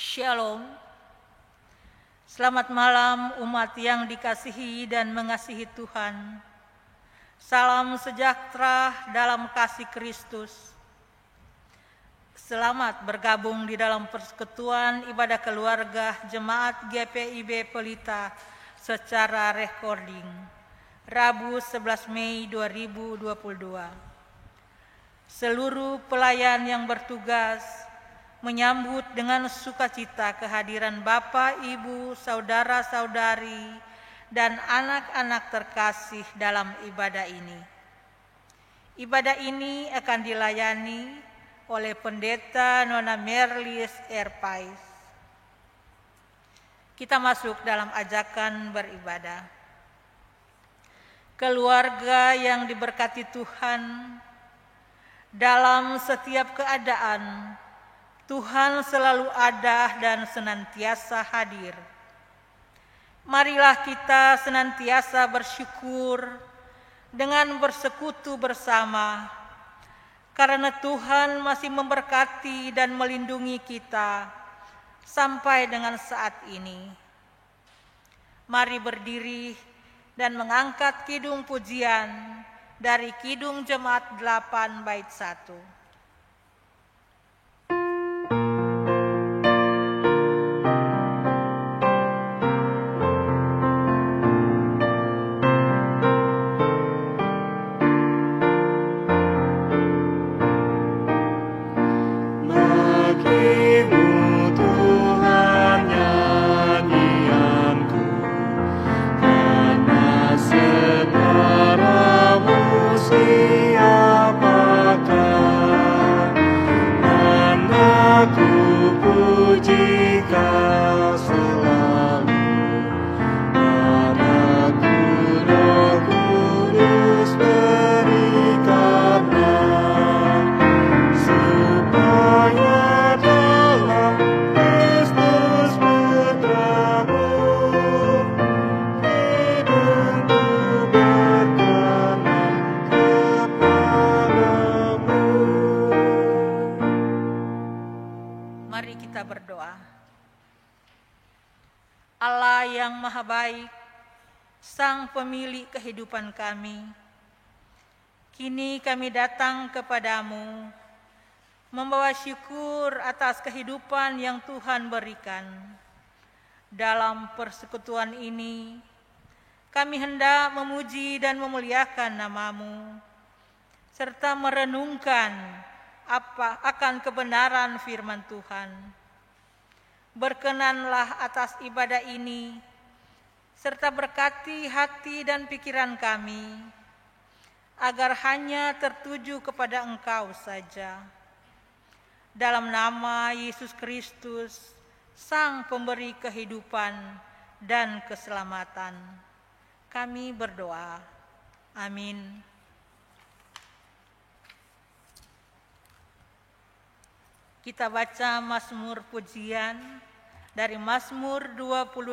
Shalom. Selamat malam umat yang dikasihi dan mengasihi Tuhan. Salam sejahtera dalam kasih Kristus. Selamat bergabung di dalam persekutuan ibadah keluarga Jemaat GPIB Pelita secara recording. Rabu 11 Mei 2022. Seluruh pelayan yang bertugas menyambut dengan sukacita kehadiran Bapak, Ibu, saudara-saudari, dan anak-anak terkasih dalam ibadah ini. Ibadah ini akan dilayani oleh Pendeta Nona Merlis Erpais. Kita masuk dalam ajakan beribadah. Keluarga yang diberkati Tuhan, dalam setiap keadaan Tuhan selalu ada dan senantiasa hadir. Marilah kita senantiasa bersyukur dengan bersekutu bersama, karena Tuhan masih memberkati dan melindungi kita sampai dengan saat ini. Mari berdiri dan mengangkat kidung pujian dari Kidung Jemaat 8 bait 1. Mari kita berdoa. Allah yang Maha Baik, Sang Pemilik kehidupan kami, kini kami datang kepadamu, membawa syukur atas kehidupan yang Tuhan berikan. Dalam persekutuan ini, kami hendak memuji dan memuliakan nama-Mu, serta merenungkan akan kebenaran firman Tuhan. Berkenanlah atas ibadah ini, serta berkati hati dan pikiran kami, agar hanya tertuju kepada Engkau saja. Dalam nama Yesus Kristus, Sang Pemberi kehidupan dan keselamatan, kami berdoa. Amin. Kita baca Mazmur pujian dari Mazmur 25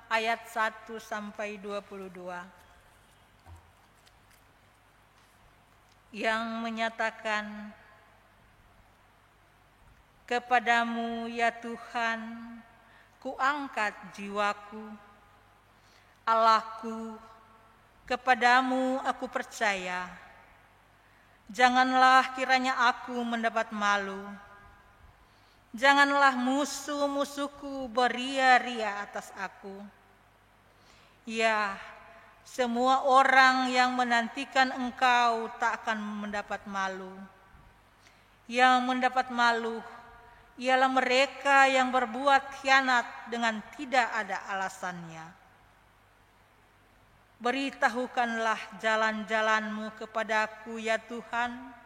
ayat 1 sampai 22. Yang menyatakan, Kepadamu ya Tuhan, kuangkat jiwaku. Allahku, kepadamu aku percaya. Janganlah kiranya aku mendapat malu. Janganlah musuh-musuhku beria-ria atas aku. Ya, semua orang yang menantikan Engkau tak akan mendapat malu. Yang mendapat malu ialah mereka yang berbuat khianat dengan tidak ada alasannya. Beritahukanlah jalan-jalan-Mu kepadaku ya Tuhan.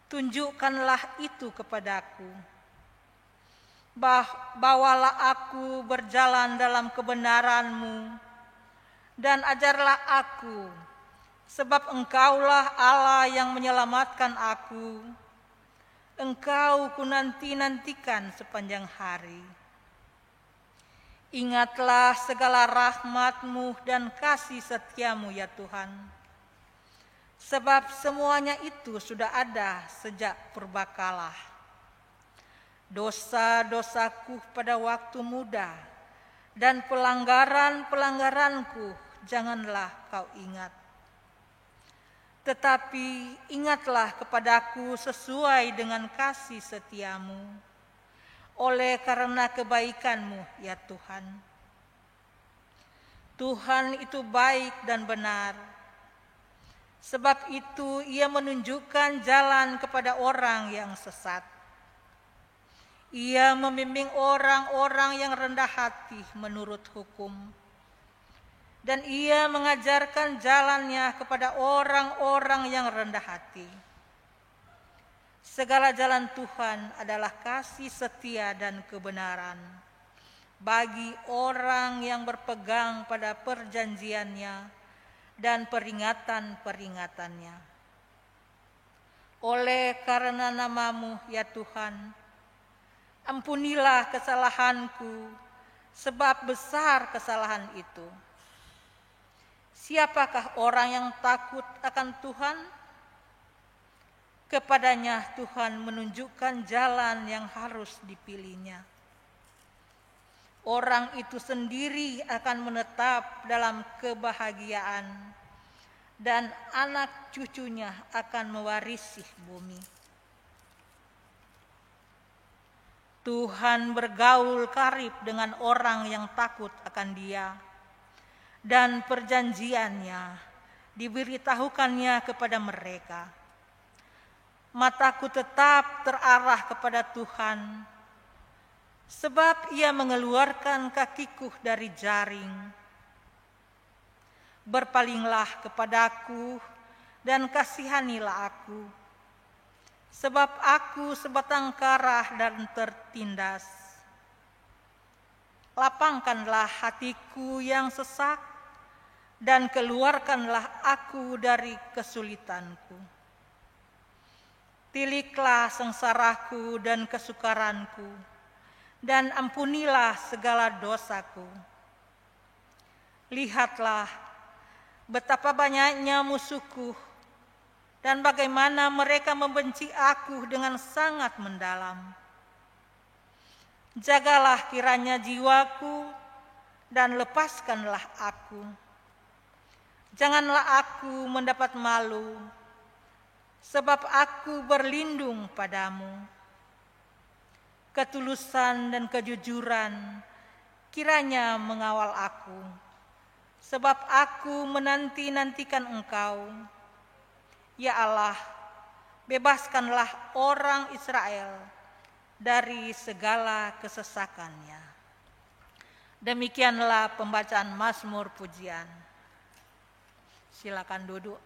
Tunjukkanlah itu kepadaku. Bawalah aku berjalan dalam kebenaran-Mu dan ajarlah aku, sebab Engkaulah Allah yang menyelamatkan aku. Engkau ku nanti-nantikan sepanjang hari. Ingatlah segala rahmat-Mu dan kasih setia-Mu ya Tuhan. Sebab semuanya itu sudah ada sejak purbakala. dosa-dosaku pada waktu muda, dan pelanggaran-pelanggaranku janganlah kau ingat. Tetapi ingatlah kepadaku sesuai dengan kasih setiamu, oleh karena kebaikanmu ya Tuhan. Tuhan itu baik dan benar, sebab itu Ia menunjukkan jalan kepada orang yang sesat. Ia membimbing orang-orang yang rendah hati menurut hukum, dan Ia mengajarkan jalannya kepada orang-orang yang rendah hati. Segala jalan Tuhan adalah kasih setia dan kebenaran bagi orang yang berpegang pada perjanjiannya dan peringatan-peringatannya. Oleh karena nama-Mu ya Tuhan, ampunilah kesalahanku, sebab besar kesalahan itu. Siapakah orang yang takut akan Tuhan? Kepadanya Tuhan menunjukkan jalan yang harus dipilihnya. Orang itu sendiri akan menetap dalam kebahagiaan, dan anak cucunya akan mewarisi bumi. Tuhan bergaul karib dengan orang yang takut akan Dia, dan perjanjiannya diberitahukannya kepada mereka. Mataku tetap terarah kepada Tuhan, sebab Ia mengeluarkan kakiku dari jaring. Berpalinglah kepadaku dan kasihanilah aku, sebab aku sebatang kara dan tertindas. Lapangkanlah hatiku yang sesak, dan keluarkanlah aku dari kesulitanku. Tiliklah sengsaraku dan kesukaranku, dan ampunilah segala dosaku. Lihatlah betapa banyaknya musuhku, dan bagaimana mereka membenci aku dengan sangat mendalam. Jagalah kiranya jiwaku, dan lepaskanlah aku. Janganlah aku mendapat malu, sebab aku berlindung padamu. Ketulusan dan kejujuran kiranya mengawal aku, sebab aku menanti-nantikan Engkau. Ya Allah, bebaskanlah orang Israel dari segala kesesakannya. Demikianlah pembacaan Mazmur pujian. Silakan duduk.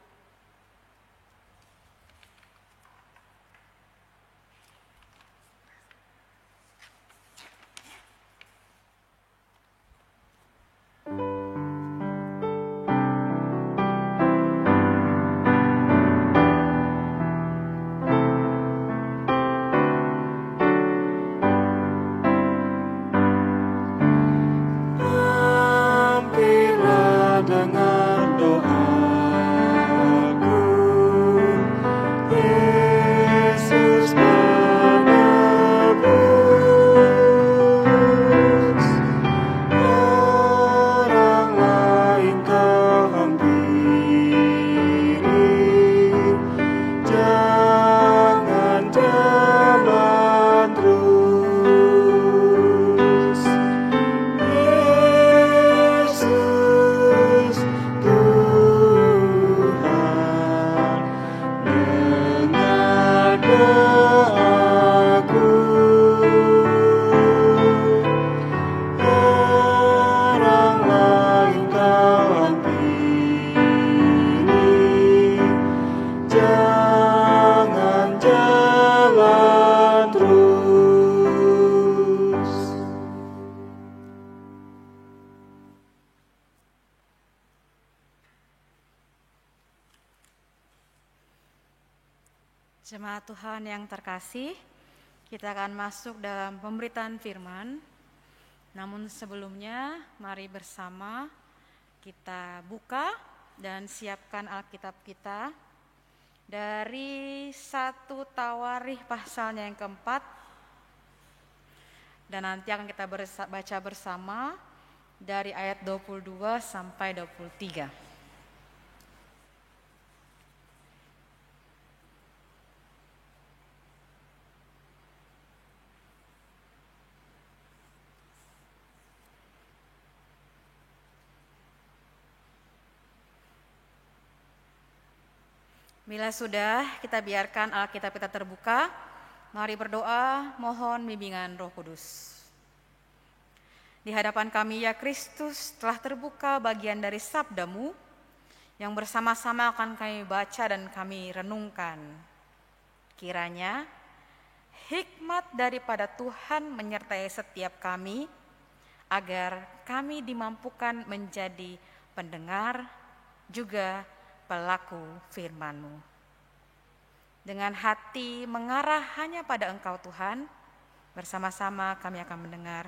Jemaat Tuhan yang terkasih, kita akan masuk dalam pemberitaan firman. Namun sebelumnya, mari bersama kita buka dan siapkan Alkitab kita dari 1 Tawarikh pasalnya yang keempat, Dan nanti akan kita baca bersama dari ayat 22 sampai 23. Bila sudah, kita biarkan Alkitab kita terbuka. Mari berdoa, mohon bimbingan Roh Kudus. Di hadapan kami ya Kristus, telah terbuka bagian dari sabda-Mu yang bersama-sama akan kami baca dan kami renungkan. Kiranya hikmat daripada Tuhan menyertai setiap kami, agar kami dimampukan menjadi pendengar juga pelaku firman-Mu. Dengan hati mengarah hanya pada Engkau Tuhan, bersama-sama kami akan mendengar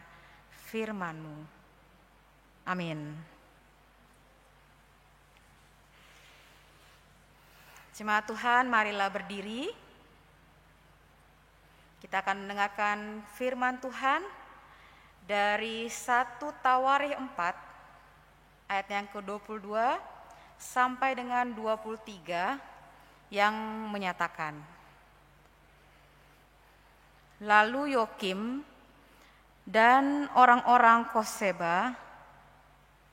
firman-Mu. Amin. Jemaat Tuhan, marilah berdiri. Kita akan mendengarkan firman Tuhan dari 1 Tawarikh 4 ayat yang ke-22 sampai dengan 23 yang menyatakan, lalu Yokim dan orang-orang Koseba,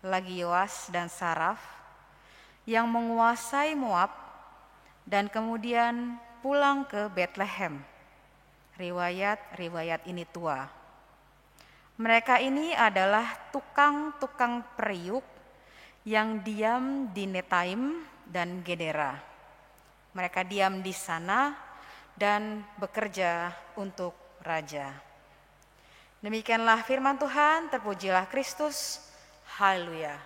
lagi Yoas dan Saraf, yang menguasai Moab, dan kemudian pulang ke Betlehem. Riwayat ini tua. Mereka ini adalah tukang-tukang periuk yang diam di Netaim dan Gedera. Mereka diam di sana dan bekerja untuk raja. Demikianlah firman Tuhan, terpujilah Kristus. Haleluya.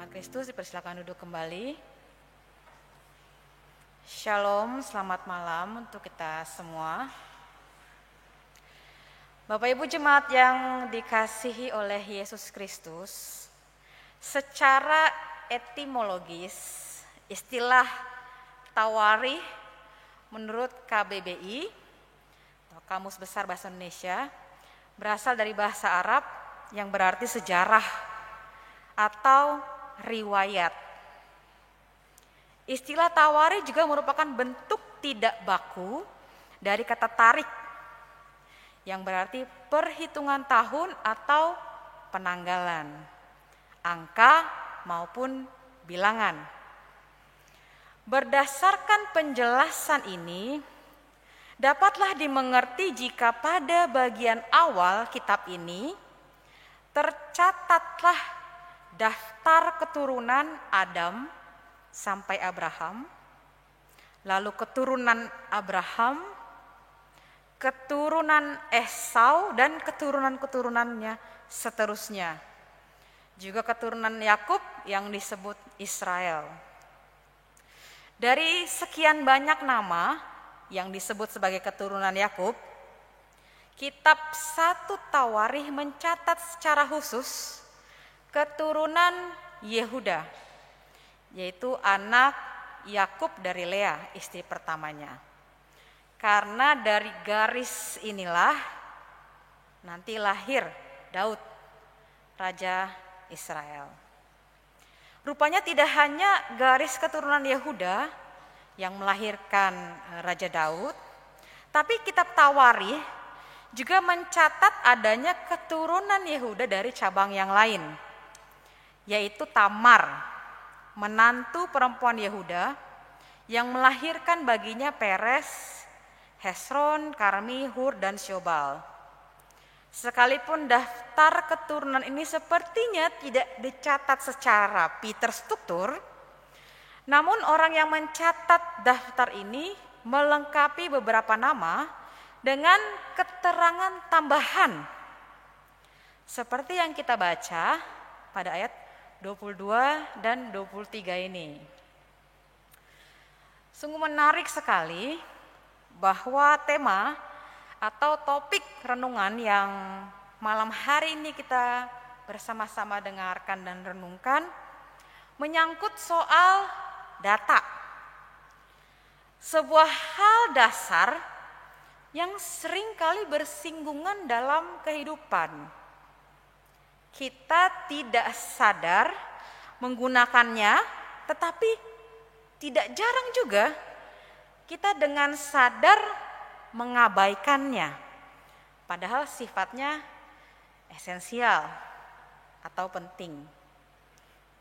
Kristus, dipersilakan duduk kembali. Shalom, selamat malam untuk kita semua. Bapak Ibu jemaat yang dikasihi oleh Yesus Kristus, secara etimologis istilah Tawarikh menurut KBBI atau Kamus Besar Bahasa Indonesia berasal dari bahasa Arab yang berarti sejarah atau riwayat. Istilah Tawarikh juga merupakan bentuk tidak baku dari kata tarik yang berarti perhitungan tahun atau penanggalan, angka maupun bilangan. Berdasarkan penjelasan ini, dapatlah dimengerti jika pada bagian awal kitab ini tercatatlah daftar keturunan Adam sampai Abraham, lalu keturunan Abraham, keturunan Esau dan keturunan-keturunannya seterusnya. Juga keturunan Yakub yang disebut Israel. Dari sekian banyak nama yang disebut sebagai keturunan Yakub, kitab 1 Tawarikh mencatat secara khusus keturunan Yehuda, yaitu anak Yakub dari Lea, istri pertamanya. Karena dari garis inilah nanti lahir Daud, raja Israel. Rupanya tidak hanya garis keturunan Yehuda yang melahirkan Raja Daud, tapi kitab Tawarikh juga mencatat adanya keturunan Yehuda dari cabang yang lain, yaitu Tamar, menantu perempuan Yehuda yang melahirkan baginya Peres, Hesron, Karmi, Hur, dan Syobal. Sekalipun daftar keturunan ini sepertinya tidak dicatat secara rapi terstruktur, namun orang yang mencatat daftar ini melengkapi beberapa nama dengan keterangan tambahan. Seperti yang kita baca pada ayat 22 dan 23 ini. Sungguh menarik sekali bahwa tema atau topik renungan yang malam hari ini kita bersama-sama dengarkan dan renungkan menyangkut soal data. Sebuah hal dasar yang seringkali bersinggungan dalam kehidupan. Kita tidak sadar menggunakannya, tetapi tidak jarang juga kita dengan sadar mengabaikannya. Padahal sifatnya esensial atau penting.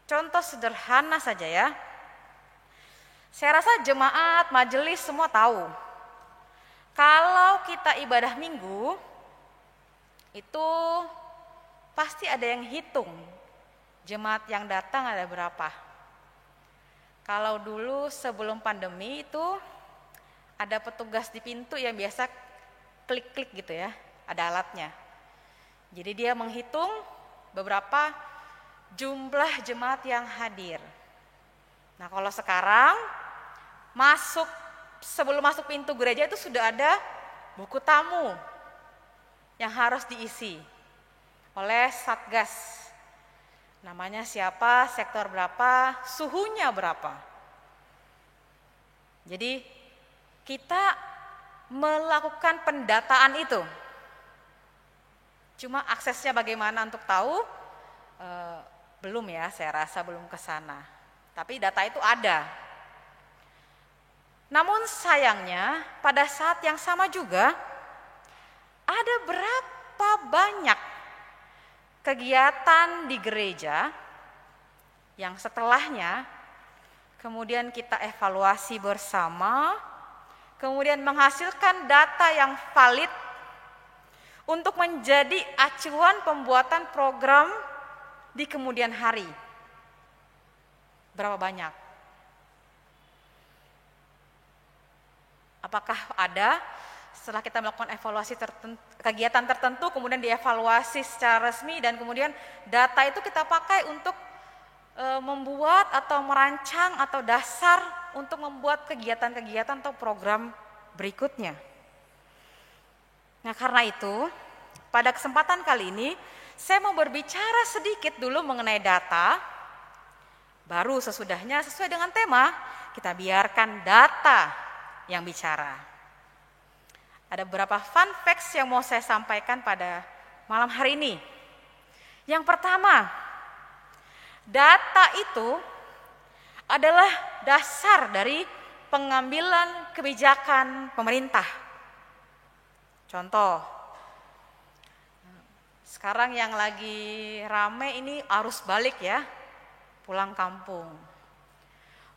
Contoh sederhana saja ya. Saya rasa jemaat, majelis semua tahu. Kalau kita ibadah minggu, itu pasti ada yang hitung jemaat yang datang ada berapa. Kalau dulu sebelum pandemi itu ada petugas di pintu yang biasa klik-klik gitu ya, ada alatnya. Jadi dia menghitung beberapa jumlah jemaat yang hadir. Nah kalau sekarang sebelum masuk pintu gereja itu sudah ada buku tamu yang harus diisi oleh Satgas. Namanya siapa, sektor berapa, suhunya berapa. Jadi kita melakukan pendataan itu. Cuma aksesnya bagaimana untuk tahu, belum ya, saya rasa belum ke sana. Tapi data itu ada. Namun sayangnya pada saat yang sama juga ada berapa banyak kegiatan di gereja yang setelahnya kemudian kita evaluasi bersama, kemudian menghasilkan data yang valid untuk menjadi acuan pembuatan program di kemudian hari. Berapa banyak? Apakah ada setelah kita melakukan evaluasi kegiatan tertentu, kemudian dievaluasi secara resmi dan kemudian data itu kita pakai untuk membuat atau merancang atau dasar untuk membuat kegiatan-kegiatan atau program berikutnya. Nah karena itu pada kesempatan kali ini saya mau berbicara sedikit dulu mengenai data, baru sesudahnya sesuai dengan tema kita biarkan data yang bicara. Ada beberapa fun facts yang mau saya sampaikan pada malam hari ini. Yang pertama, data itu adalah dasar dari pengambilan kebijakan pemerintah. Contoh, sekarang yang lagi rame ini arus balik ya, pulang kampung.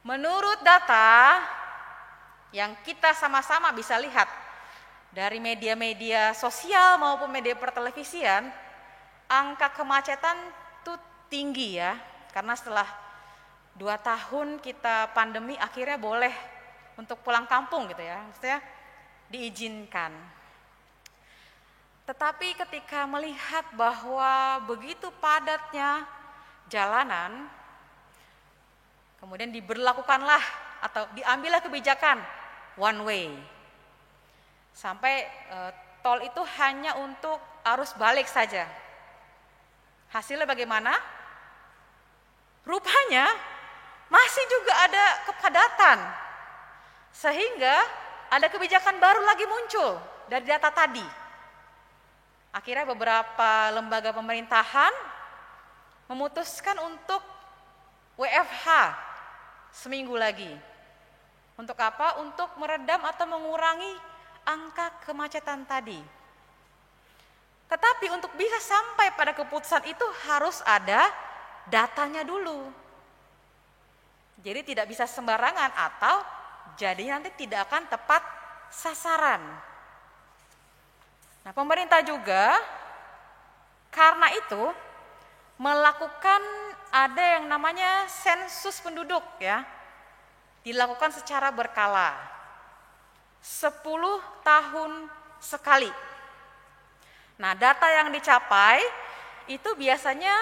Menurut data yang kita sama-sama bisa lihat dari media-media sosial maupun media pertelevisian, angka kemacetan itu tinggi ya, karena setelah 2 tahun kita pandemi akhirnya boleh untuk pulang kampung gitu ya, maksudnya diizinkan. Tetapi ketika melihat bahwa begitu padatnya jalanan, kemudian diberlakukanlah atau diambillah kebijakan one way. Sampai tol itu hanya untuk arus balik saja. Hasilnya bagaimana? Rupanya masih juga ada kepadatan. Sehingga ada kebijakan baru lagi muncul dari data tadi. Akhirnya beberapa lembaga pemerintahan memutuskan untuk WFH seminggu lagi. Untuk apa? Untuk meredam atau mengurangi angka kemacetan tadi. Tetapi untuk bisa sampai pada keputusan itu harus ada datanya dulu. Jadi tidak bisa sembarangan atau jadi nanti tidak akan tepat sasaran. Nah, pemerintah juga karena itu melakukan ada yang namanya sensus penduduk ya. Dilakukan secara berkala. 10 tahun sekali. Nah, data yang dicapai itu biasanya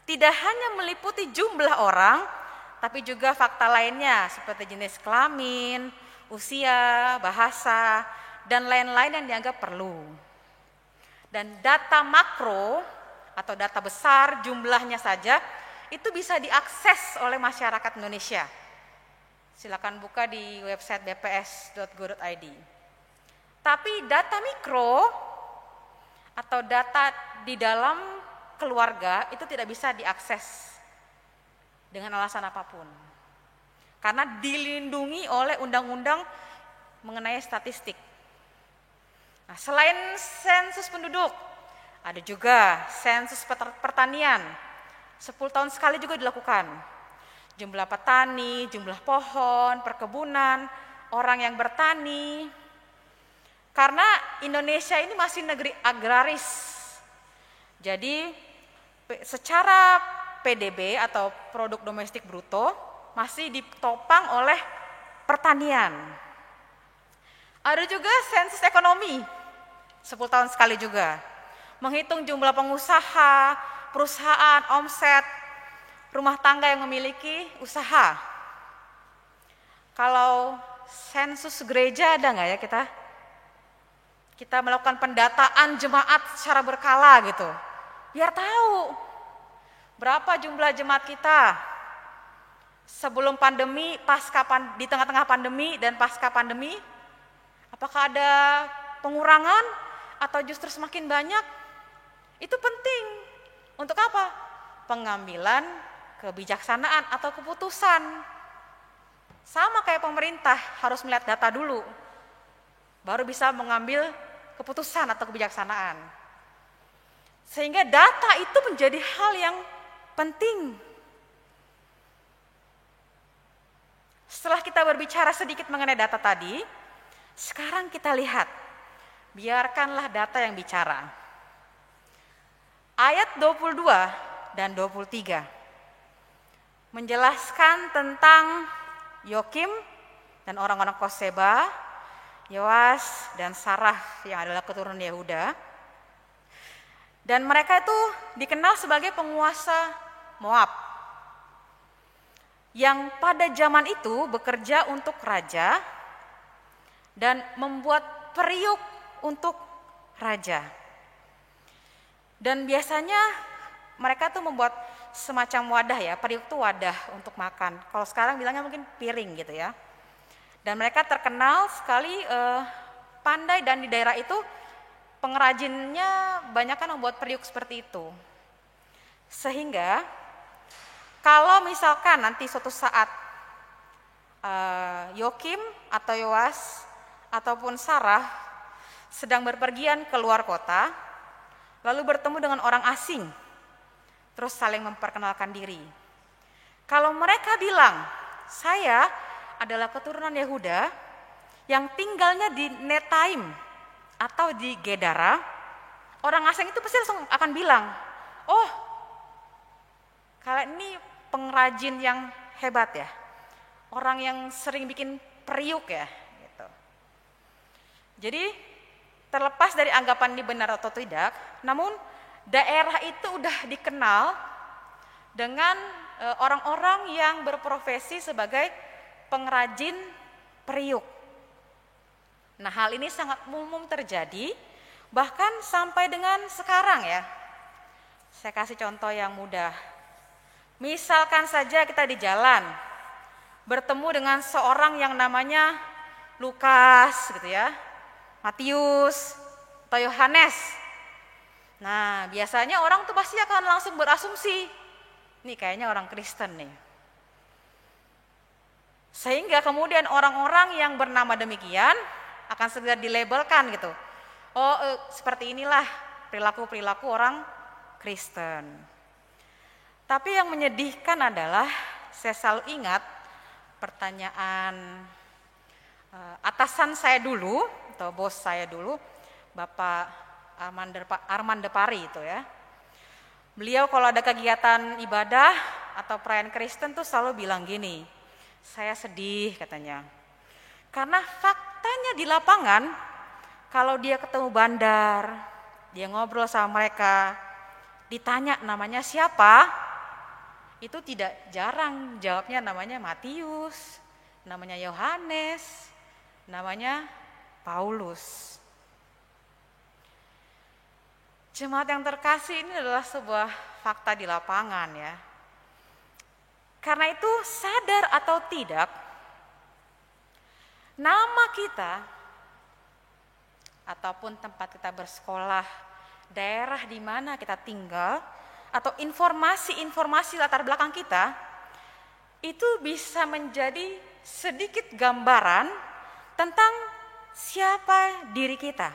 tidak hanya meliputi jumlah orang, tapi juga fakta lainnya seperti jenis kelamin, usia, bahasa, dan lain-lain yang dianggap perlu. Dan data makro atau data besar jumlahnya saja itu bisa diakses oleh masyarakat Indonesia. Silakan buka di website bps.go.id. Tapi data mikro atau data di dalam keluarga itu tidak bisa diakses dengan alasan apapun. Karena dilindungi oleh undang-undang mengenai statistik. Nah, selain sensus penduduk, ada juga sensus pertanian. 10 tahun sekali juga dilakukan. Jumlah petani, jumlah pohon, perkebunan, orang yang bertani. Karena Indonesia ini masih negeri agraris. Jadi secara PDB atau produk domestik bruto masih ditopang oleh pertanian. Ada juga sensus ekonomi, 10 tahun sekali juga. Menghitung jumlah pengusaha, perusahaan, omset, rumah tangga yang memiliki usaha. Kalau sensus gereja ada nggak ya kita? Kita melakukan pendataan jemaat secara berkala gitu. Biar tahu berapa jumlah jemaat kita sebelum pandemi, di tengah-tengah pandemi dan pasca pandemi. Apakah ada pengurangan atau justru semakin banyak? Itu penting. Untuk apa? Pengambilan kebijaksanaan atau keputusan. Sama kayak pemerintah harus melihat data dulu, baru bisa mengambil keputusan atau kebijaksanaan. Sehingga data itu menjadi hal yang penting. Setelah kita berbicara sedikit mengenai data tadi, sekarang kita lihat, biarkanlah data yang bicara. Ayat 22 dan 23 menjelaskan tentang Yokim dan orang-orang Koseba, Yoas dan Sarah yang adalah keturunan Yehuda. Dan mereka itu dikenal sebagai penguasa Moab, yang pada zaman itu bekerja untuk raja dan membuat periuk untuk raja. Dan biasanya mereka tuh membuat semacam wadah ya, periuk itu wadah untuk makan. Kalau sekarang bilangnya mungkin piring gitu ya. Dan mereka terkenal sekali pandai, dan di daerah itu pengrajinnya banyak kan membuat periuk seperti itu. Sehingga kalau misalkan nanti suatu saat Yokim atau Yoas ataupun Sarah sedang berpergian keluar kota, lalu bertemu dengan orang asing, terus saling memperkenalkan diri. Kalau mereka bilang, saya adalah keturunan Yehuda yang tinggalnya di Netaim atau di Gedara, orang asing itu pasti langsung akan bilang, oh, kalian ini pengrajin yang hebat ya, orang yang sering bikin periuk ya. Gitu. Jadi terlepas dari anggapan ini benar atau tidak, namun daerah itu udah dikenal dengan orang-orang yang berprofesi sebagai pengrajin periuk. Nah, hal ini sangat umum terjadi bahkan sampai dengan sekarang ya. Saya kasih contoh yang mudah. Misalkan saja kita di jalan bertemu dengan seorang yang namanya Lukas gitu ya, Matius atau Yohanes. Nah, biasanya orang tuh pasti akan langsung berasumsi, nih kayaknya orang Kristen nih. Sehingga kemudian orang-orang yang bernama demikian akan segera dilabelkan gitu. Oh, seperti inilah perilaku-perilaku orang Kristen. Tapi yang menyedihkan adalah saya selalu ingat pertanyaan atasan saya dulu atau bos saya dulu, Bapak Arman Depari itu ya. Beliau kalau ada kegiatan ibadah atau perayaan Kristen tuh selalu bilang gini, saya sedih katanya. Karena faktanya di lapangan, kalau dia ketemu bandar, dia ngobrol sama mereka, ditanya namanya siapa, itu tidak jarang jawabnya namanya Matius, namanya Yohanes, namanya Paulus. Jemaat yang terkasih, ini adalah sebuah fakta di lapangan ya. Karena itu sadar atau tidak, nama kita ataupun tempat kita bersekolah, daerah di mana kita tinggal, atau informasi-informasi latar belakang kita, itu bisa menjadi sedikit gambaran tentang siapa diri kita.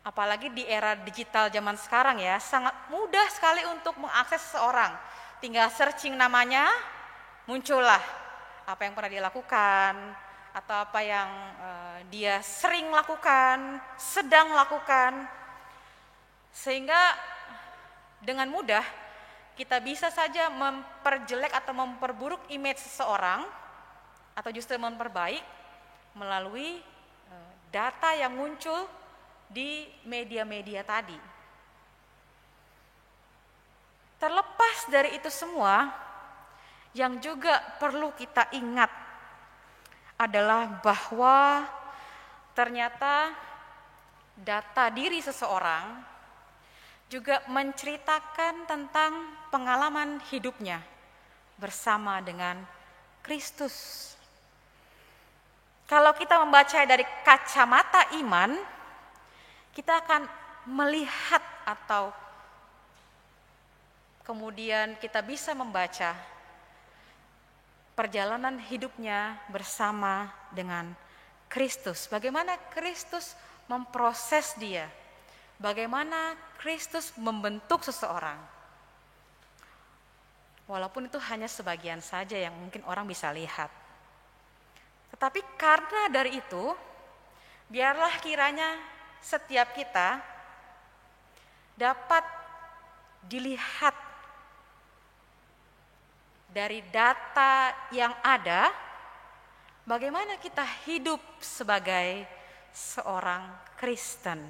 Apalagi di era digital zaman sekarang ya, sangat mudah sekali untuk mengakses seseorang. Tinggal searching namanya, muncullah apa yang pernah dia lakukan, atau apa yang dia sering lakukan, sedang lakukan. Sehingga dengan mudah kita bisa saja memperjelek atau memperburuk image seseorang, atau justru memperbaik melalui data yang muncul di media-media tadi. Terlepas dari itu semua, yang juga perlu kita ingat adalah bahwa ternyata data diri seseorang juga menceritakan tentang pengalaman hidupnya bersama dengan Kristus. Kalau kita membaca dari kacamata iman, kita akan melihat atau kemudian kita bisa membaca perjalanan hidupnya bersama dengan Kristus. Bagaimana Kristus memproses dia, bagaimana Kristus membentuk seseorang. Walaupun itu hanya sebagian saja yang mungkin orang bisa lihat. Tetapi karena dari itu, biarlah kiranya setiap kita dapat dilihat dari data yang ada, bagaimana kita hidup sebagai seorang Kristen.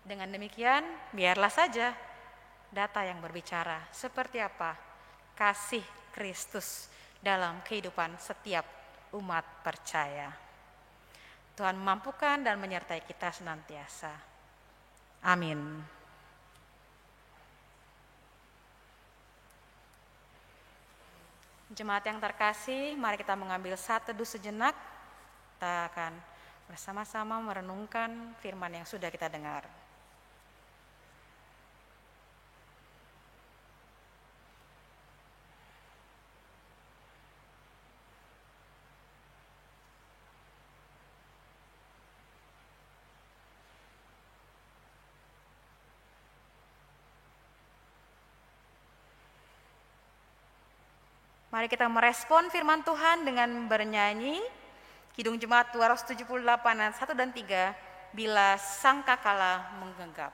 Dengan demikian, biarlah saja data yang berbicara seperti apa kasih Kristus dalam kehidupan setiap umat percaya. Tuhan mampukan dan menyertai kita senantiasa. Amin. Jemaat yang terkasih, mari kita mengambil saat teduh sejenak. Kita akan bersama-sama merenungkan firman yang sudah kita dengar. Mari kita merespon firman Tuhan dengan bernyanyi Kidung Jemaat 278 ayat 1 dan 3, Bila Sangkakala Menggenggam.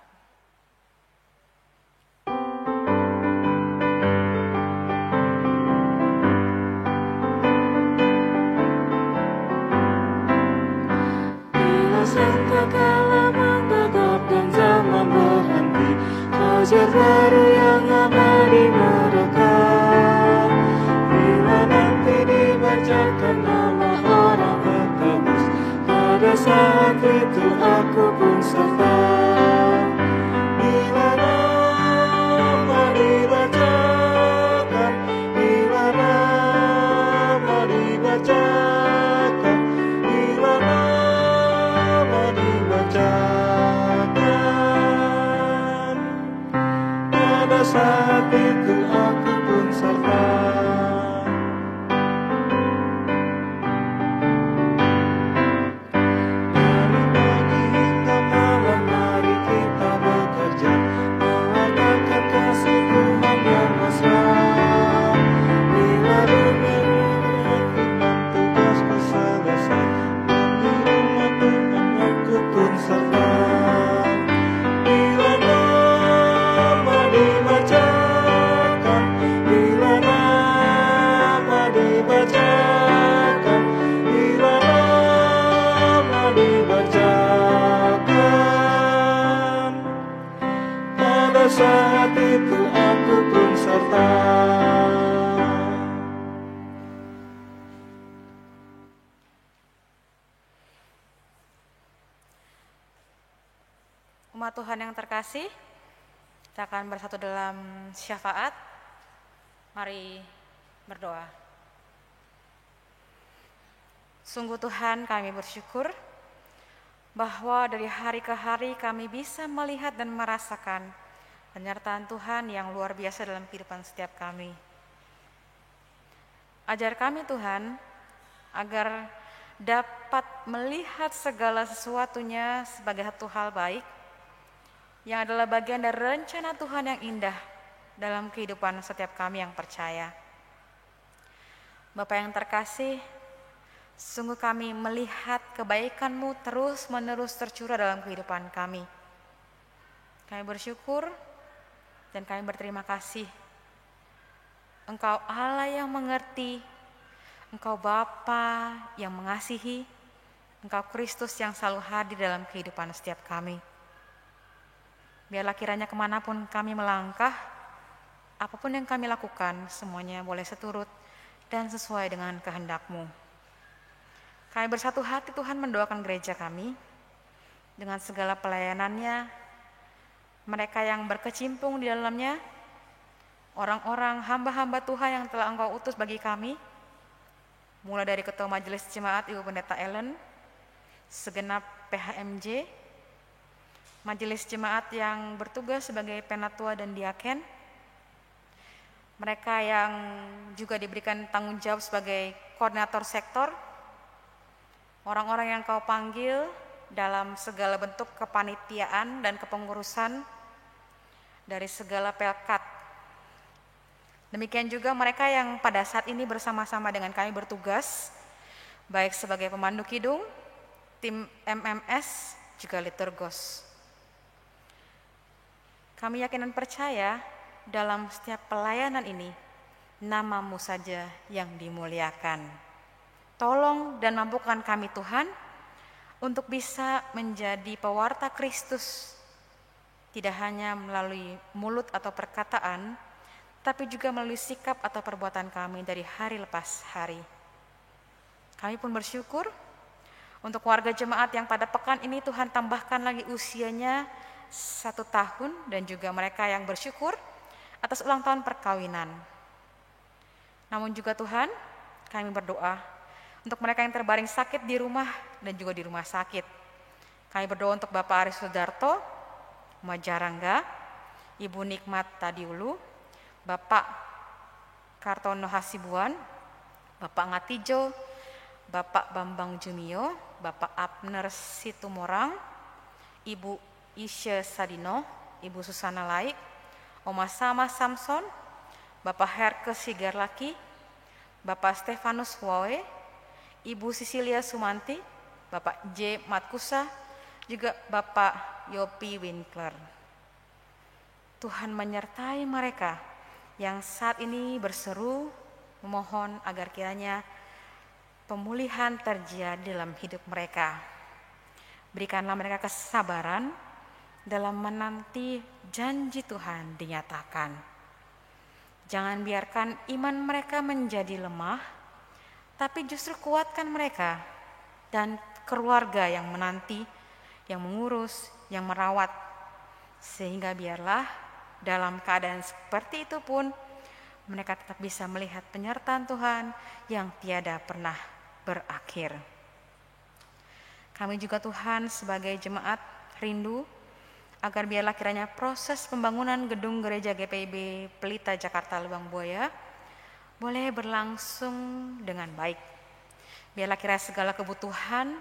Bila sangkakala menggagap dan zaman berhenti, fajar baru yang abadi merekam. Bila nanti dibacakan nama orang tertebus, pada saat itu aku pun serta. Bila nama dibacakan, bila nama dibacakan, bila nama dibacakan, pada saat itu aku pun serta. Saat itu aku pun serta. Umat Tuhan yang terkasih, kita akan bersatu dalam syafaat. Mari berdoa. Sungguh Tuhan, kami bersyukur bahwa dari hari ke hari kami bisa melihat dan merasakan penyertaan Tuhan yang luar biasa dalam kehidupan setiap kami. Ajar kami Tuhan, agar dapat melihat segala sesuatunya sebagai satu hal baik, yang adalah bagian dari rencana Tuhan yang indah dalam kehidupan setiap kami yang percaya. Bapa yang terkasih, sungguh kami melihat kebaikan-Mu terus-menerus tercurah dalam kehidupan kami. Kami bersyukur dan kami berterima kasih. Engkau Allah yang mengerti, Engkau Bapa yang mengasihi, Engkau Kristus yang selalu hadir dalam kehidupan setiap kami. Biarlah kiranya kemanapun kami melangkah, apapun yang kami lakukan, semuanya boleh seturut dan sesuai dengan kehendak-Mu. Kami bersatu hati Tuhan mendoakan gereja kami, dengan segala pelayanannya, mereka yang berkecimpung di dalamnya, orang-orang hamba-hamba Tuhan yang telah Engkau utus bagi kami, mulai dari Ketua Majelis Jemaat Ibu Pendeta Ellen, segenap PHMJ, Majelis Jemaat yang bertugas sebagai penatua dan diaken, mereka yang juga diberikan tanggung jawab sebagai koordinator sektor, orang-orang yang Kau panggil dalam segala bentuk kepanitiaan dan kepengurusan dari segala pelkat. Demikian juga mereka yang pada saat ini bersama-sama dengan kami bertugas, baik sebagai pemandu kidung, tim MMS, juga liturgos. Kami yakin dan percaya dalam setiap pelayanan ini, nama-Mu saja yang dimuliakan. Tolong dan mampukan kami Tuhan, untuk bisa menjadi pewarta Kristus, tidak hanya melalui mulut atau perkataan, tapi juga melalui sikap atau perbuatan kami dari hari lepas hari. Kami pun bersyukur untuk warga jemaat yang pada pekan ini Tuhan tambahkan lagi usianya 1 tahun, dan juga mereka yang bersyukur atas ulang tahun perkawinan. Namun juga Tuhan, kami berdoa untuk mereka yang terbaring sakit di rumah dan juga di rumah sakit. Kami berdoa untuk Bapak Aris Sudarto, Majarangga, Ibu Nikmat Tadiulu, Bapak Kartono Hasibuan, Bapak Ngatijo, Bapak Bambang Jumio, Bapak Abner Situmorang, Ibu Isya Sadino, Ibu Susana Laik, Oma Sama Samson, Bapak Herke Sigarlaki, Bapak Stefanus Wawe, Ibu Sisilia Sumanti, Bapak J. Matkusa, juga Bapak Yopi Winkler. Tuhan menyertai mereka yang saat ini berseru memohon agar kiranya pemulihan terjadi dalam hidup mereka. Berikanlah mereka kesabaran dalam menanti janji Tuhan dinyatakan. Jangan biarkan iman mereka menjadi lemah, tapi justru kuatkan mereka dan keluarga yang menanti, yang mengurus, yang merawat, sehingga biarlah dalam keadaan seperti itu pun mereka tetap bisa melihat penyertaan Tuhan yang tiada pernah berakhir. Kami juga Tuhan sebagai jemaat rindu agar biarlah kiranya proses pembangunan gedung gereja GPIB Pelita Jakarta Lubang Buaya boleh berlangsung dengan baik. Biarlah kiranya segala kebutuhan,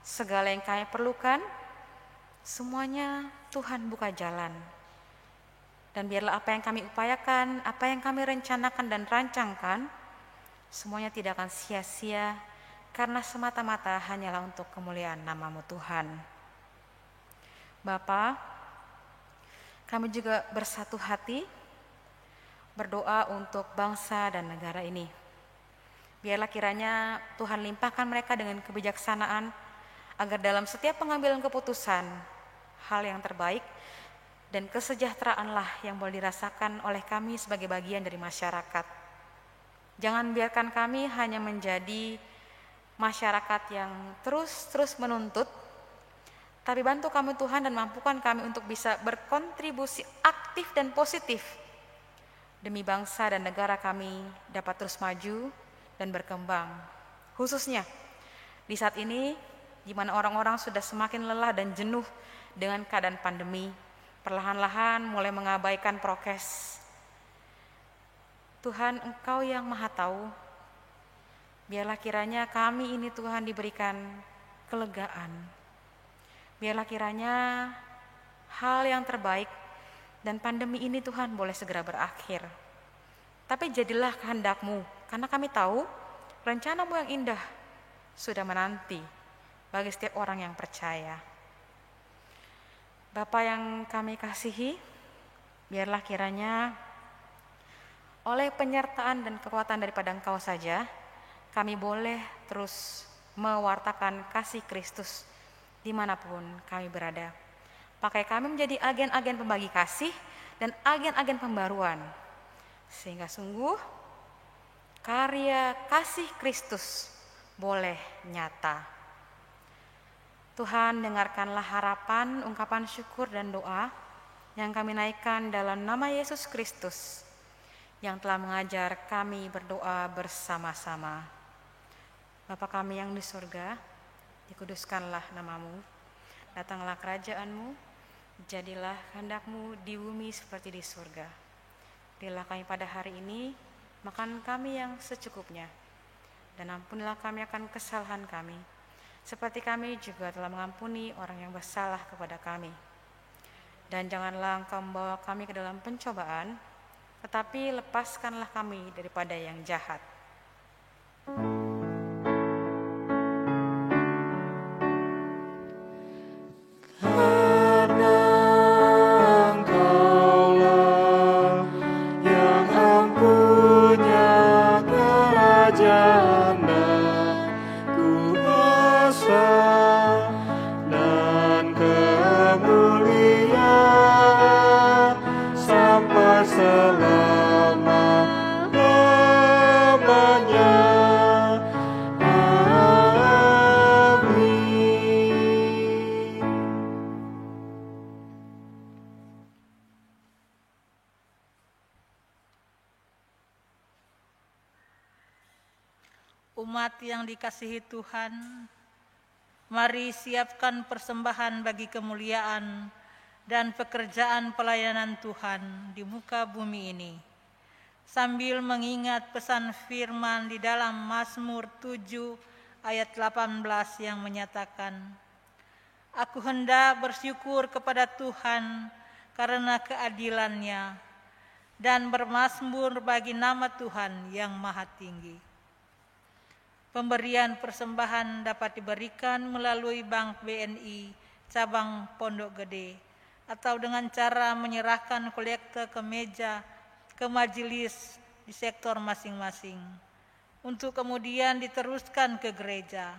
segala yang kami perlukan, semuanya Tuhan buka jalan. Dan biarlah apa yang kami upayakan, apa yang kami rencanakan dan rancangkan, semuanya tidak akan sia-sia, karena semata-mata hanyalah untuk kemuliaan nama-Mu Tuhan. Bapa, kami juga bersatu hati berdoa untuk bangsa dan negara ini. Biarlah kiranya Tuhan limpahkan mereka dengan kebijaksanaan, agar dalam setiap pengambilan keputusan, hal yang terbaik dan kesejahteraanlah yang boleh dirasakan oleh kami sebagai bagian dari masyarakat. Jangan biarkan kami hanya menjadi masyarakat yang terus-terus menuntut, Tapi bantu kami Tuhan dan mampukan kami untuk bisa berkontribusi aktif dan positif demi bangsa dan negara kami dapat terus maju dan berkembang. Khususnya di saat ini di mana orang-orang sudah semakin lelah dan jenuh dengan keadaan pandemi, perlahan-lahan mulai mengabaikan prokes. Tuhan, Engkau yang Maha Tahu, biarlah kiranya kami ini Tuhan diberikan kelegaan. Biarlah kiranya hal yang terbaik dan pandemi ini Tuhan boleh segera berakhir. Tapi jadilah kehendak-Mu, karena kami tahu rencana-Mu yang indah sudah menanti bagi setiap orang yang percaya. Bapa yang kami kasihi, biarlah kiranya oleh penyertaan dan kekuatan daripada Engkau saja, kami boleh terus mewartakan kasih Kristus dimanapun kami berada. Pakai kami menjadi agen-agen pembagi kasih dan agen-agen pembaruan, sehingga sungguh karya kasih Kristus boleh nyata. Tuhan, dengarkanlah harapan, ungkapan syukur dan doa yang kami naikkan dalam nama Yesus Kristus yang telah mengajar kami berdoa bersama-sama. Bapa kami yang di surga, dikuduskanlah nama-Mu, datanglah kerajaan-Mu, jadilah kehendak-Mu di bumi seperti di surga. Berilah kami pada hari ini makan kami yang secukupnya, dan ampunilah kami akan kesalahan kami, seperti kami juga telah mengampuni orang yang bersalah kepada kami. Dan janganlah Engkau membawa kami ke dalam pencobaan, tetapi lepaskanlah kami daripada yang jahat. Umat yang dikasihi Tuhan, mari siapkan persembahan bagi kemuliaan dan pekerjaan pelayanan Tuhan di muka bumi ini, sambil mengingat pesan firman di dalam Mazmur 7 ayat 18 yang menyatakan, Aku hendak bersyukur kepada Tuhan karena keadilan-Nya dan bermazmur bagi nama Tuhan yang maha tinggi. Pemberian persembahan dapat diberikan melalui Bank BNI cabang Pondok Gede atau dengan cara menyerahkan kolekte ke meja ke majelis di sektor masing-masing untuk kemudian diteruskan ke gereja.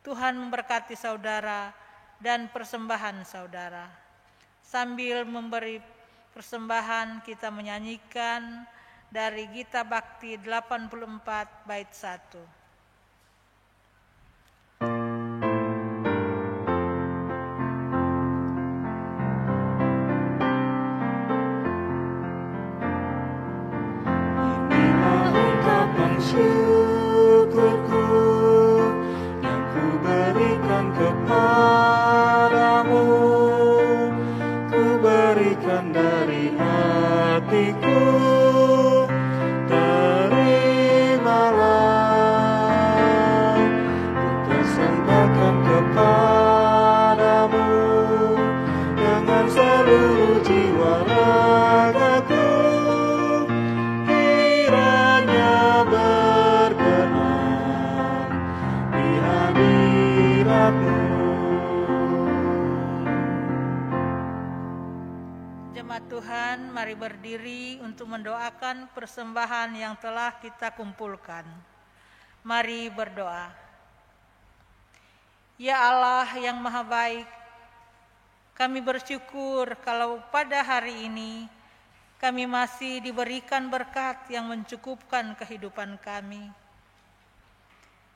Tuhan memberkati saudara dan persembahan saudara. Sambil memberi persembahan kita menyanyikan dari Gita Bakti 84 bait 1. Syukurku yang ku berikan kepadamu, ku berikan dari hatiku, terimalah, ku persembahkan kepadamu dengan seluruh jiwa ragaku. Jemaat Tuhan, mari berdiri untuk mendoakan persembahan yang telah kita kumpulkan. Mari berdoa. Ya Allah yang maha baik, kami bersyukur kalau pada hari ini kami masih diberikan berkat yang mencukupkan kehidupan kami.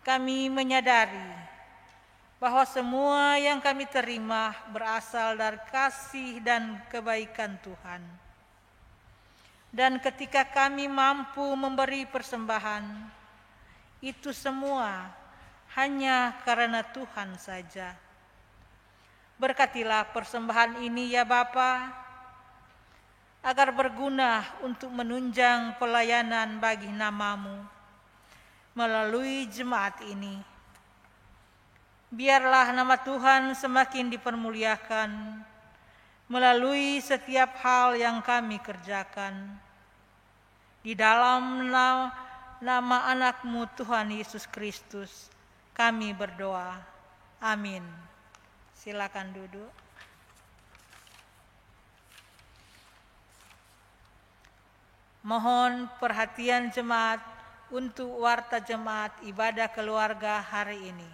Kami menyadari bahwa semua yang kami terima berasal dari kasih dan kebaikan Tuhan. Dan ketika kami mampu memberi persembahan, itu semua hanya karena Tuhan saja. Berkatilah persembahan ini ya Bapa, agar berguna untuk menunjang pelayanan bagi nama-Mu melalui jemaat ini. Biarlah nama Tuhan semakin dipermuliakan melalui setiap hal yang kami kerjakan. Di dalam nama anak-Mu Tuhan Yesus Kristus, kami berdoa. Amin. Silakan duduk. Mohon perhatian jemaat untuk warta jemaat ibadah keluarga hari ini.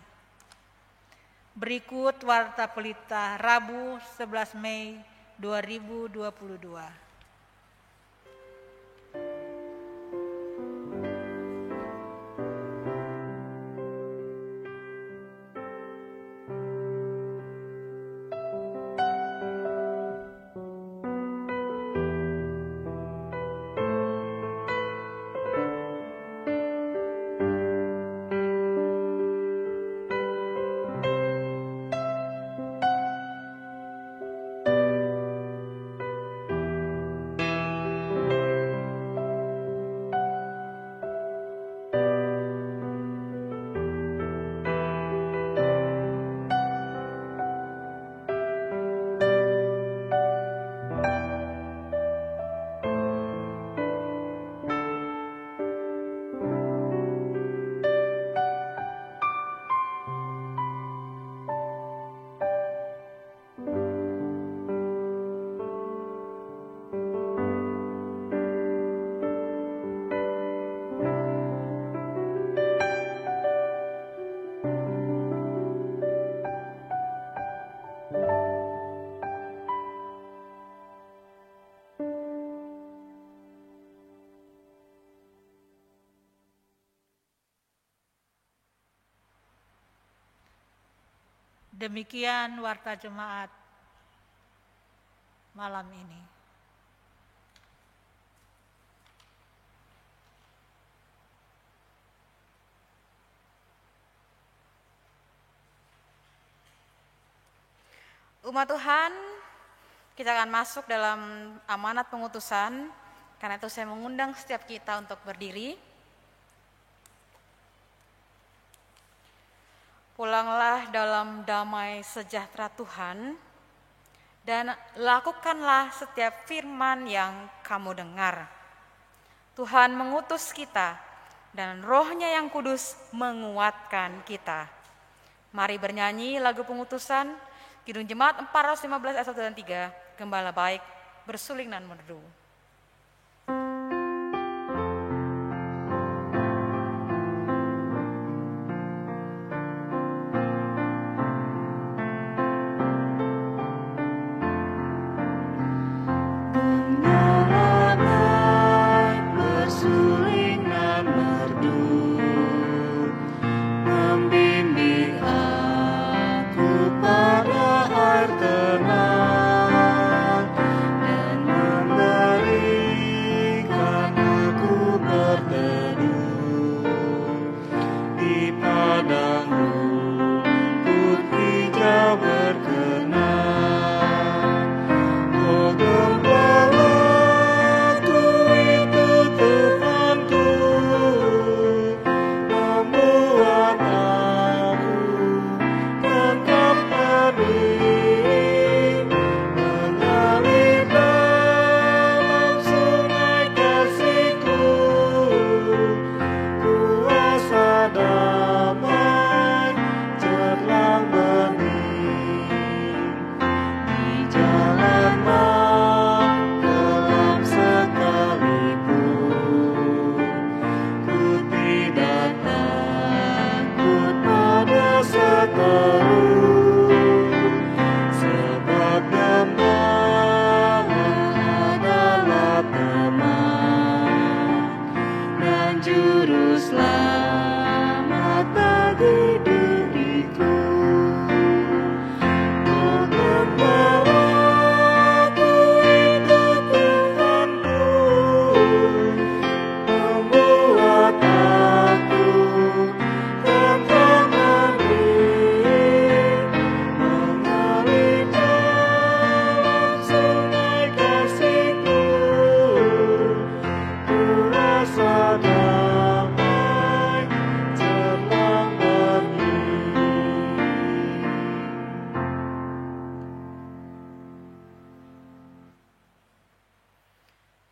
Berikut warta pelita Rabu 11 Mei 2022. Demikian warta jemaat malam ini. Umat Tuhan, kita akan masuk dalam amanat pengutusan. Karena itu saya mengundang setiap kita untuk berdiri. Pulanglah dalam damai sejahtera Tuhan, dan lakukanlah setiap firman yang kamu dengar. Tuhan mengutus kita, dan Roh-Nya yang kudus menguatkan kita. Mari bernyanyi lagu pengutusan, Kidung Jemaat 415 ayat 1 dan 3, Gembala Baik, bersuling dan merdu. Pada air tenang dan memberi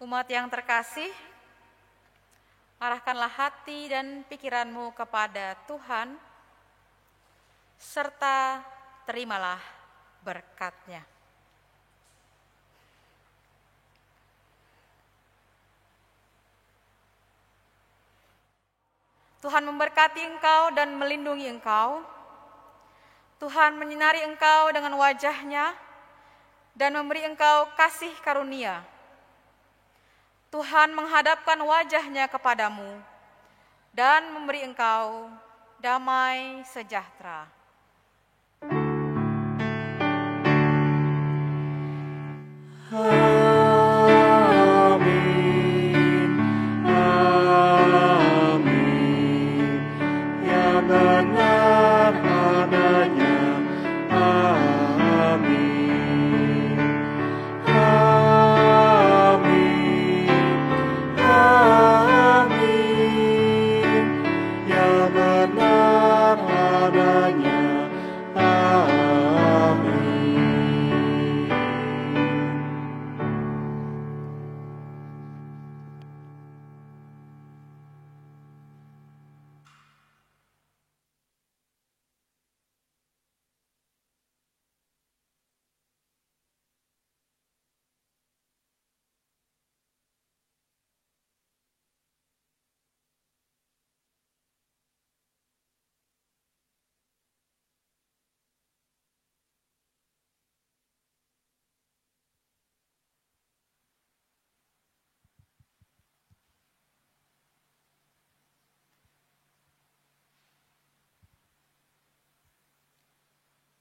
Umat yang terkasih, arahkanlah hati dan pikiranmu kepada Tuhan, serta terimalah berkat-Nya. Tuhan memberkati engkau dan melindungi engkau. Tuhan menyinari engkau dengan wajah-Nya dan memberi engkau kasih karunia. Tuhan menghadapkan wajah-Nya kepadamu dan memberi engkau damai sejahtera. Amin, amin, ya benar adanya. Amin, amin, amin, ya benar adanya. Amin.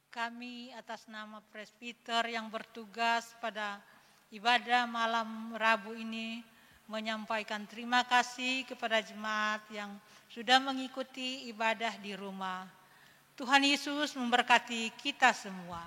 Kami atas nama presbiter yang bertugas pada ibadah malam Rabu ini menyampaikan terima kasih kepada jemaat yang sudah mengikuti ibadah di rumah. Tuhan Yesus memberkati kita semua.